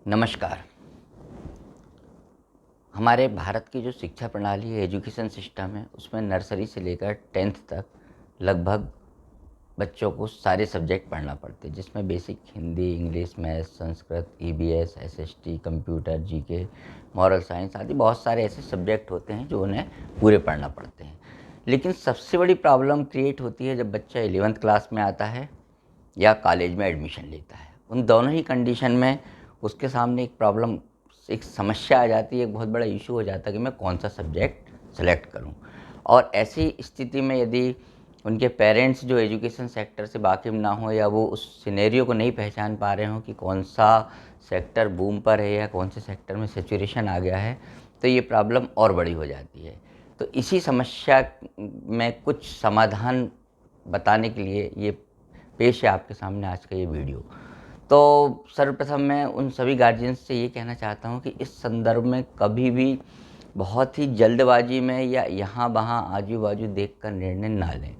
नमस्कार। हमारे भारत की जो शिक्षा प्रणाली है, एजुकेशन सिस्टम है, उसमें नर्सरी से लेकर 10th तक लगभग बच्चों को सारे सब्जेक्ट पढ़ना पड़ते हैं, जिसमें basic Hindi, English, maths, Sanskrit, EVS, SST, computer, GK, moral science आदि बहुत सारे ऐसे सब्जेक्ट होते हैं जो उन्हें पूरे पढ़ना पड़ते हैं। लेकिन सबसे बड़ी प्रॉब्लम क्रिएट होती है जब बच्चा 11th क्लास में आता है या कॉलेज में एडमिशन लेता है। उन दोनों ही कंडीशन में उसके सामने एक प्रॉब्लम, एक समस्या आ जाती है, एक बहुत बड़ा इशू हो जाता है कि मैं कौन सा सब्जेक्ट सेलेक्ट करूं। और ऐसी स्थिति में यदि उनके पेरेंट्स जो एजुकेशन सेक्टर से वाकिफ़ ना हो या वो उस सिनेरियो को नहीं पहचान पा रहे हों कि कौन सा सेक्टर बूम पर है या कौन से सेक्टर में सैचुरेशन आ गया है, तो ये प्रॉब्लम और बड़ी हो जाती है। तो इसी समस्या में कुछ समाधान बताने के लिए ये पेश है आपके सामने आज का ये वीडियो। तो सर्वप्रथम मैं उन सभी गार्जियंस से ये कहना चाहता हूँ कि इस संदर्भ में कभी भी बहुत ही जल्दबाजी में या यहाँ-वहाँ, आजू-बाजू देखकर निर्णय ना लें।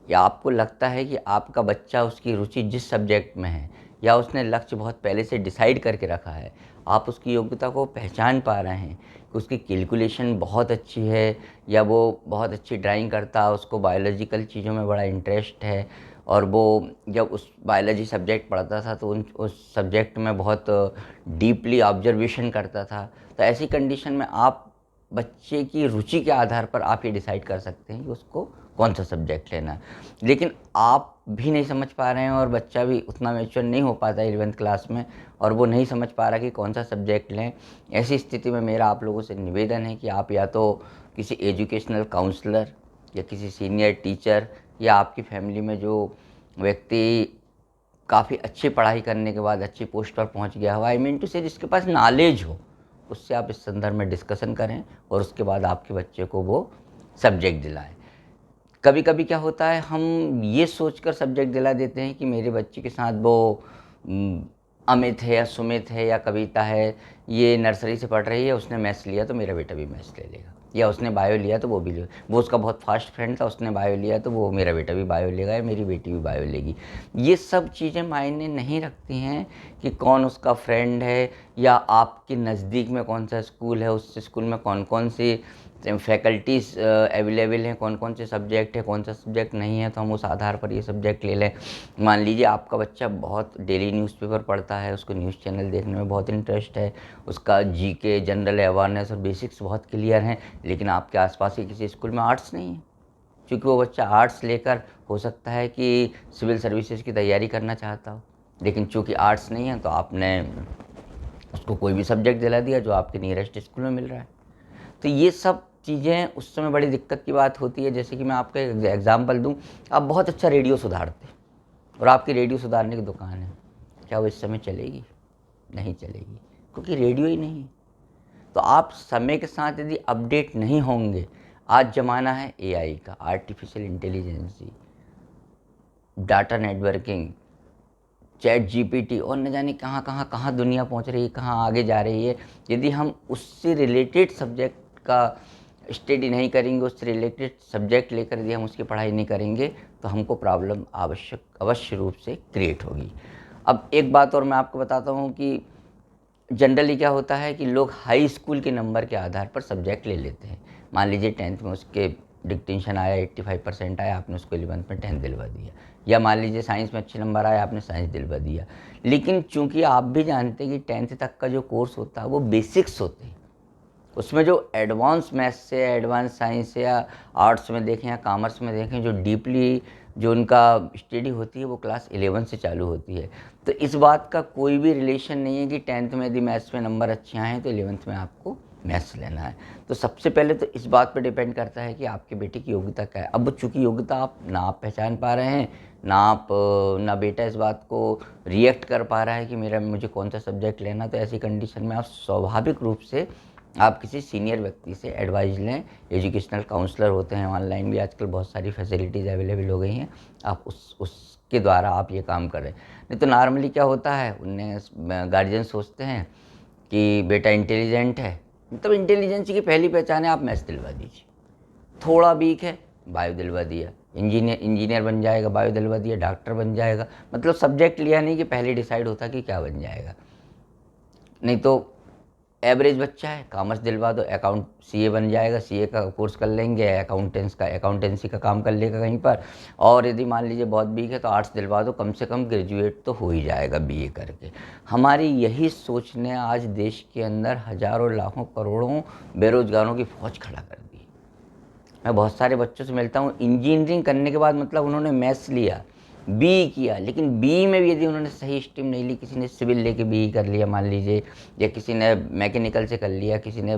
या आपको लगता है कि आपका बच्चा, उसकी रुचि जिस सब्जेक्ट में है या उसने लक्ष्य बहुत पहले से डिसाइड करके रखा है, आप उसकी योग्यता को पहचान पा रहे हैं कि उसकी कैलकुलेशन बहुत अच्छी है या वो बहुत अच्छी ड्राइंग करता है, उसको बायोलॉजिकल चीज़ों में बड़ा इंटरेस्ट है और वो जब उस बायोलॉजी सब्जेक्ट पढ़ता था तो उस सब्जेक्ट में बहुत डीपली ऑब्जर्वेशन करता था। तो ऐसी कंडीशन में आप बच्चे की रुचि के आधार पर आप ये डिसाइड कर सकते हैं कि उसको कौन सा सब्जेक्ट लेना है। लेकिन आप भी नहीं समझ पा रहे हैं और बच्चा भी उतना मैच्योर नहीं हो पाता 11th क्लास में और वो नहीं समझ पा रहा कि कौन सा सब्जेक्ट लें। ऐसी स्थिति में मेरा आप लोगों से निवेदन है कि आप या तो किसी एजुकेशनल काउंसलर या किसी सीनियर टीचर या आपकी फैमिली में जो व्यक्ति काफ़ी अच्छी पढ़ाई करने के बाद अच्छी पोस्ट पर पहुंच गया हो, आई मीन टू से जिसके पास नॉलेज हो, उससे आप इस संदर्भ में डिस्कशन करें और उसके बाद आपके बच्चे को वो सब्जेक्ट दिलाएं। कभी कभी क्या होता है, हम ये सोचकर सब्जेक्ट दिला देते हैं कि मेरे बच्चे के साथ वो उम, अमित है या सुमित है या कविता है, ये नर्सरी से पढ़ रही है, उसने मैथ्स लिया तो मेरा बेटा भी मैथ्स ले लेगा, या उसने बायो लिया तो वो भी ले, वो उसका बहुत फास्ट फ्रेंड था, उसने बायो लिया तो वो मेरा बेटा भी बायो लेगा या मेरी बेटी भी बायो लेगी। ये सब चीज़ें मायने नहीं रखती हैं कि कौन उसका फ्रेंड है या आपके नज़दीक में कौन सा स्कूल है, उस स्कूल में कौन कौन सी फैकल्टीज़ अवेलेबल हैं, कौन कौन से सब्जेक्ट है, कौन सा सब्जेक्ट नहीं है, तो हम उस आधार पर ये सब्जेक्ट ले लें। मान लीजिए आपका बच्चा बहुत डेली न्यूज़पेपर पढ़ता है, उसको न्यूज़ चैनल देखने में बहुत इंटरेस्ट है, उसका जीके, जनरल अवेयरनेस और बेसिक्स बहुत क्लियर हैं, लेकिन आपके आसपास के किसी स्कूल में आर्ट्स नहीं है। क्योंकि वो बच्चा आर्ट्स लेकर हो सकता है कि सिविल सर्विसेज की तैयारी करना चाहता हो, लेकिन चूँकि आर्ट्स नहीं है तो आपने उसको कोई भी सब्जेक्ट दिला दिया जो आपके नियरेस्ट स्कूल में मिल रहा है। तो ये सब चीज़ें उस समय बड़ी दिक्कत की बात होती है। जैसे कि मैं आपको एक एग्ज़ाम्पल दूँ, आप बहुत अच्छा रेडियो सुधारते और आपकी रेडियो सुधारने की दुकान है, क्या वो इस समय चलेगी? नहीं चलेगी, क्योंकि रेडियो ही नहीं है। तो आप समय के साथ यदि अपडेट नहीं होंगे, आज ज़माना है एआई का, artificial intelligence, data networking, chat GPT और न जाने कहाँ दुनिया पहुंच रही है, कहाँ आगे जा रही है। यदि हम उससे रिलेटेड सब्जेक्ट का स्टडी नहीं करेंगे, उससे रिलेटेड सब्जेक्ट लेकर यदि हम उसकी पढ़ाई नहीं करेंगे, तो हमको प्रॉब्लम अवश्य रूप से क्रिएट होगी। अब एक बात और मैं आपको बताता हूँ कि जनरली क्या होता है कि लोग हाई स्कूल के नंबर के आधार पर सब्जेक्ट ले लेते हैं। मान लीजिए 10th में उसके डिक्टेंशन आया, 85% आया, आपने उसको 11th में 10 दिलवा दिया, या मान लीजिए साइंस में अच्छे नंबर आए, आपने साइंस दिलवा दिया। लेकिन चूंकि आप भी जानते हैं कि 10th तक का जो कोर्स होता है वो बेसिक्स होते हैं, उसमें जो एडवांस मैथ्स से, एडवांस साइंस से या आर्ट्स में देखें या कॉमर्स में देखें, जो डीपली जो उनका स्टडी होती है वो क्लास 11 से चालू होती है। तो इस बात का कोई भी रिलेशन नहीं है कि 10th में यदि मैथ्स में नंबर अच्छे आए हैं तो 11th में आपको मैथ्स लेना है। तो सबसे पहले तो इस बात पर डिपेंड करता है कि आपके बेटे की योग्यता क्या है। अब चूँकि योग्यता आप पहचान पा रहे हैं, ना बेटा इस बात को रिएक्ट कर पा रहा है कि मुझे कौन सा सब्जेक्ट लेना, तो ऐसी कंडीशन में आप स्वाभाविक रूप से आप किसी सीनियर व्यक्ति से एडवाइस लें। एजुकेशनल काउंसलर होते हैं, ऑनलाइन भी आजकल बहुत सारी फैसिलिटीज़ अवेलेबल हो गई हैं, आप उसके द्वारा आप ये काम करें। नहीं तो नॉर्मली क्या होता है, उन्हें गार्जियन सोचते हैं कि बेटा इंटेलिजेंट है, मतलब इंटेलिजेंसी की पहली पहचान है आप मैथ्स दिलवा दीजिए, थोड़ा वीक है बायो दिलवा दिया, इंजीनियर बन जाएगा, बायो दिलवा दिया, डॉक्टर बन जाएगा, मतलब सब्जेक्ट लिया नहीं कि पहले डिसाइड होता कि क्या बन जाएगा। नहीं तो एवरेज बच्चा है, कॉमर्स दिलवा दो, अकाउंट सीए बन जाएगा, सीए का कोर्स कर लेंगे, अकाउंटेंसी का काम कर लेगा कहीं पर। और यदि मान लीजिए बहुत वीक है तो आर्ट्स दिलवा दो, कम से कम ग्रेजुएट तो हो ही जाएगा बीए करके। हमारी यही सोच ने आज देश के अंदर हज़ारों लाखों करोड़ों बेरोजगारों की फौज खड़ा कर दी। मैं बहुत सारे बच्चों से मिलता हूँ, इंजीनियरिंग करने के बाद मतलब उन्होंने मैथ्स लिया, बी किया, लेकिन बी में भी यदि उन्होंने सही स्ट्रीम नहीं ली, किसी ने सिविल लेके बी कर लिया मान लीजिए, या किसी ने मैकेनिकल से कर लिया, किसी ने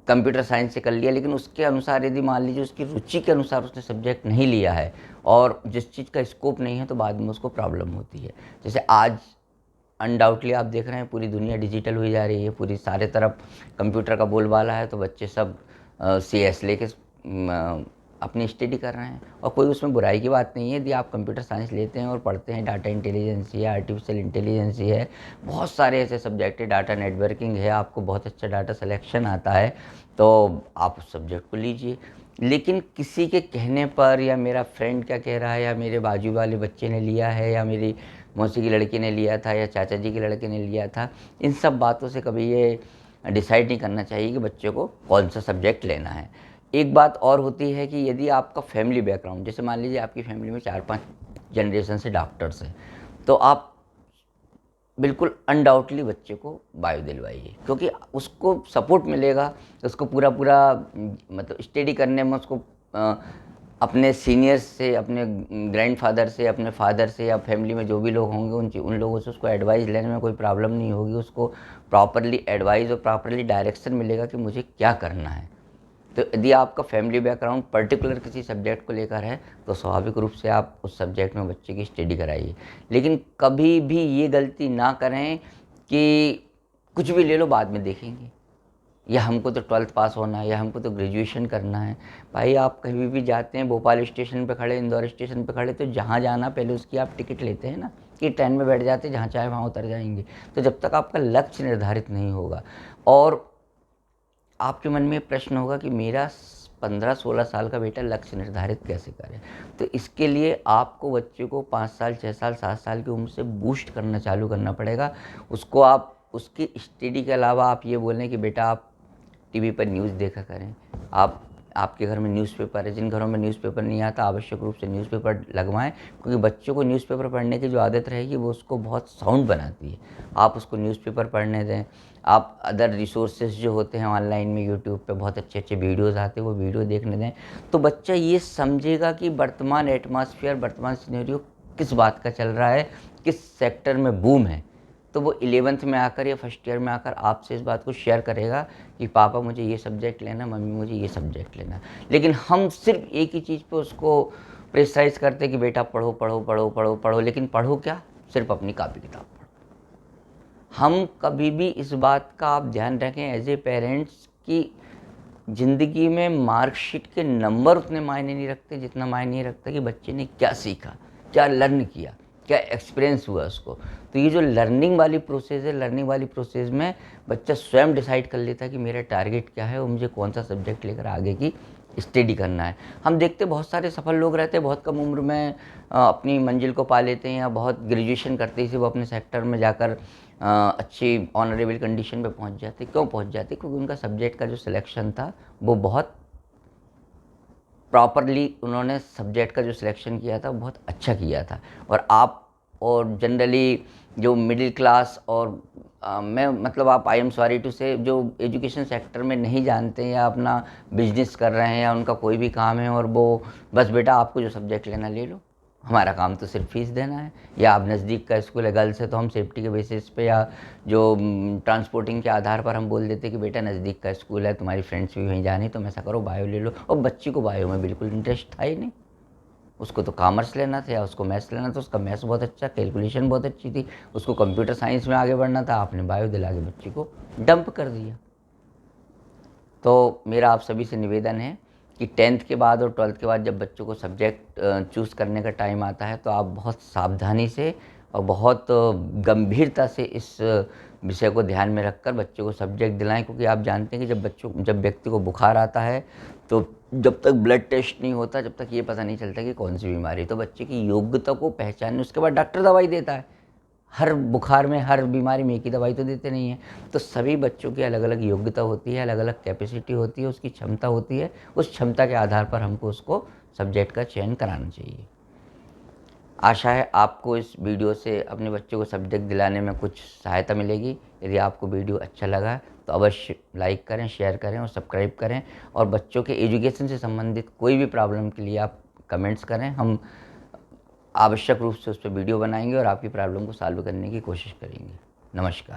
कंप्यूटर साइंस से कर लिया, लेकिन उसके अनुसार यदि मान लीजिए उसकी रुचि के अनुसार उसने सब्जेक्ट नहीं लिया है और जिस चीज़ का स्कोप नहीं है, तो बाद में उसको प्रॉब्लम होती है। जैसे आज अनडाउटली आप देख रहे हैं पूरी दुनिया डिजिटल हुई जा रही है, पूरी सारे तरफ कंप्यूटर का बोलबाला है, तो बच्चे सब CS लेके अपनी स्टडी कर रहे हैं। और कोई उसमें बुराई की बात नहीं है, यदि आप कंप्यूटर साइंस लेते हैं और पढ़ते हैं, डाटा इंटेलिजेंस है, आर्टिफिशियल इंटेलिजेंस है, बहुत सारे ऐसे सब्जेक्ट है, डाटा नेटवर्किंग है, आपको बहुत अच्छा डाटा सिलेक्शन आता है, तो आप उस सब्जेक्ट को लीजिए। लेकिन किसी के कहने पर, या मेरा फ्रेंड क्या कह रहा है, या मेरे बाजू वाले बच्चे ने लिया है, या मेरी मौसी की लड़की ने लिया था, या चाचा जी के लड़के ने लिया था, इन सब बातों से कभी ये डिसाइड नहीं करना चाहिए कि बच्चे को कौन सा सब्जेक्ट लेना है। एक बात और होती है कि यदि आपका फैमिली बैकग्राउंड, जैसे मान लीजिए आपकी फैमिली में 4-5 जनरेशन से डॉक्टर्स हैं, तो आप बिल्कुल अनडाउटली बच्चे को बायो दिलवाइए, क्योंकि उसको सपोर्ट मिलेगा, उसको पूरा पूरा मतलब स्टडी करने में उसको अपने सीनियर्स से, अपने ग्रैंडफादर से, अपने फादर से, या फैमिली में जो भी लोग होंगे उन लोगों से उसको एडवाइस लेने में कोई प्रॉब्लम नहीं होगी। उसको प्रॉपरली एडवाइस और प्रॉपरली डायरेक्शन मिलेगा कि मुझे क्या करना है। तो यदि आपका फैमिली बैकग्राउंड पर्टिकुलर किसी सब्जेक्ट को लेकर है, तो स्वाभाविक रूप से आप उस सब्जेक्ट में बच्चे की स्टडी कराइए। लेकिन कभी भी ये गलती ना करें कि कुछ भी ले लो बाद में देखेंगे, या हमको तो 12th पास होना है, या हमको तो ग्रेजुएशन करना है। भाई आप कहीं भी जाते हैं, भोपाल स्टेशन पे खड़े, इंदौर स्टेशन पे खड़े, तो जहाँ जाना पहले उसकी आप टिकट लेते हैं ना, कि ट्रेन में बैठ जाते हैं, जहाँ चाहे वहाँ उतर जाएंगे। तो जब तक आपका लक्ष्य निर्धारित नहीं होगा, और आपके मन में प्रश्न होगा कि मेरा 15-16 साल का बेटा लक्ष्य निर्धारित कैसे करे, तो इसके लिए आपको बच्चे को 5 साल, 6 साल, 7 साल की उम्र से बूस्ट करना चालू करना पड़ेगा। उसको आप उसकी स्टडी के अलावा आप ये बोलें कि बेटा आप टीवी पर न्यूज़ देखा करें, आपके घर में न्यूज़पेपर है, जिन घरों में न्यूज़पेपर नहीं आता आवश्यक रूप से न्यूज़पेपर लगवाएं, क्योंकि बच्चों को न्यूज़पेपर पढ़ने की जो आदत रहेगी वो उसको बहुत साउंड बनाती है। आप उसको न्यूज़पेपर पढ़ने दें। आप अदर रिसोर्सेज जो होते हैं ऑनलाइन में, यूट्यूब पे बहुत अच्छे अच्छे वीडियोज़ आते हैं, वो वीडियो देखने दें, तो बच्चा ये समझेगा कि वर्तमान एटमॉस्फेयर, वर्तमान सिनेरियो किस बात का चल रहा है, किस सेक्टर में बूम है। तो वो 11th में आकर या फर्स्ट ईयर में आकर आपसे इस बात को शेयर करेगा कि पापा मुझे ये सब्जेक्ट लेना, मम्मी मुझे ये सब्जेक्ट लेना। लेकिन हम सिर्फ एक ही चीज़ पे उसको प्रेशराइज करते कि बेटा पढ़ो पढ़ो पढ़ो पढ़ो पढ़ो, लेकिन पढ़ो क्या, सिर्फ अपनी कापी किताब पढ़ो। हम कभी भी इस बात का आप ध्यान रखें एज ए पेरेंट्स कि ज़िंदगी में मार्कशीट के नंबर उतने मायने नहीं रखते जितना मायने रखता कि बच्चे ने क्या सीखा, क्या लर्न किया, क्या एक्सपीरियंस हुआ उसको। तो ये जो लर्निंग वाली प्रोसेस है, लर्निंग वाली प्रोसेस में बच्चा स्वयं डिसाइड कर लेता है कि मेरा टारगेट क्या है और मुझे कौन सा सब्जेक्ट लेकर आगे की स्टडी करना है। हम देखते बहुत सारे सफल लोग रहते हैं, बहुत कम उम्र में अपनी मंजिल को पा लेते हैं, या बहुत ग्रेजुएशन करते ही से वो अपने सेक्टर में जाकर अच्छी ऑनरेबल कंडीशन पे पहुंच जाते। क्यों पहुंच जाते? क्योंकि उनका सब्जेक्ट का जो सिलेक्शन था वो बहुत प्रॉपरली, उन्होंने सब्जेक्ट का जो सिलेक्शन किया था बहुत अच्छा किया था। और जनरली जो मिडिल क्लास और मैं मतलब आप आई एम सॉरी टू से जो एजुकेशन सेक्टर में नहीं जानते हैं, या अपना बिजनेस कर रहे हैं, या उनका कोई भी काम है और वो बस बेटा आपको जो सब्जेक्ट लेना ले लो, हमारा काम तो सिर्फ फीस देना है, या आप नज़दीक का स्कूल है गर्ल्स है तो हम सेफ्टी के बेसिस पे या जो ट्रांसपोर्टिंग के आधार पर हम बोल देते कि बेटा नज़दीक का स्कूल है, तुम्हारी फ्रेंड्स भी वहीं जानी, तुम ऐसा करो बायो ले लो। और बच्ची को बायो में बिल्कुल इंटरेस्ट था ही नहीं, उसको तो कॉमर्स लेना था या उसको मैथ्स लेना था। उसका मैथ्स बहुत अच्छा, कैलकुलेशन बहुत अच्छी थी, उसको कंप्यूटर साइंस में आगे बढ़ना था, आपने बायो दिला के बच्ची को डंप कर दिया। तो मेरा आप सभी से निवेदन है कि 10th के बाद और 12th के बाद जब बच्चों को सब्जेक्ट चूज़ करने का टाइम आता है, तो आप बहुत सावधानी से और बहुत गंभीरता से इस विषय को ध्यान में रखकर बच्चों को सब्जेक्ट दिलाएं। क्योंकि आप जानते हैं कि जब व्यक्ति को बुखार आता है, तो जब तक ब्लड टेस्ट नहीं होता, जब तक ये पता नहीं चलता कि कौन सी बीमारी, तो बच्चे की योग्यता को पहचानने उसके बाद डॉक्टर दवाई देता है। हर बुखार में, हर बीमारी में एक ही दवाई तो देते नहीं हैं। तो सभी बच्चों की अलग-अलग योग्यता होती है, अलग-अलग कैपेसिटी होती है, उसकी क्षमता होती है। उस क्षमता के आधार पर हमको उसको सब्जेक्ट का चयन कराना चाहिए। आशा है आपको इस वीडियो से अपने बच्चों को सब्जेक्ट दिलाने में कुछ सहायता मिलेगी। यदि आपको वीडियो अच्छा लगा तो अवश्य लाइक करें, शेयर करें और सब्सक्राइब करें। और बच्चों के एजुकेशन से संबंधित कोई भी प्रॉब्लम के लिए आप कमेंट्स करें, हम आवश्यक रूप से उस पे वीडियो बनाएंगे और आपकी प्रॉब्लम को सॉल्व करने की कोशिश करेंगे। नमस्कार।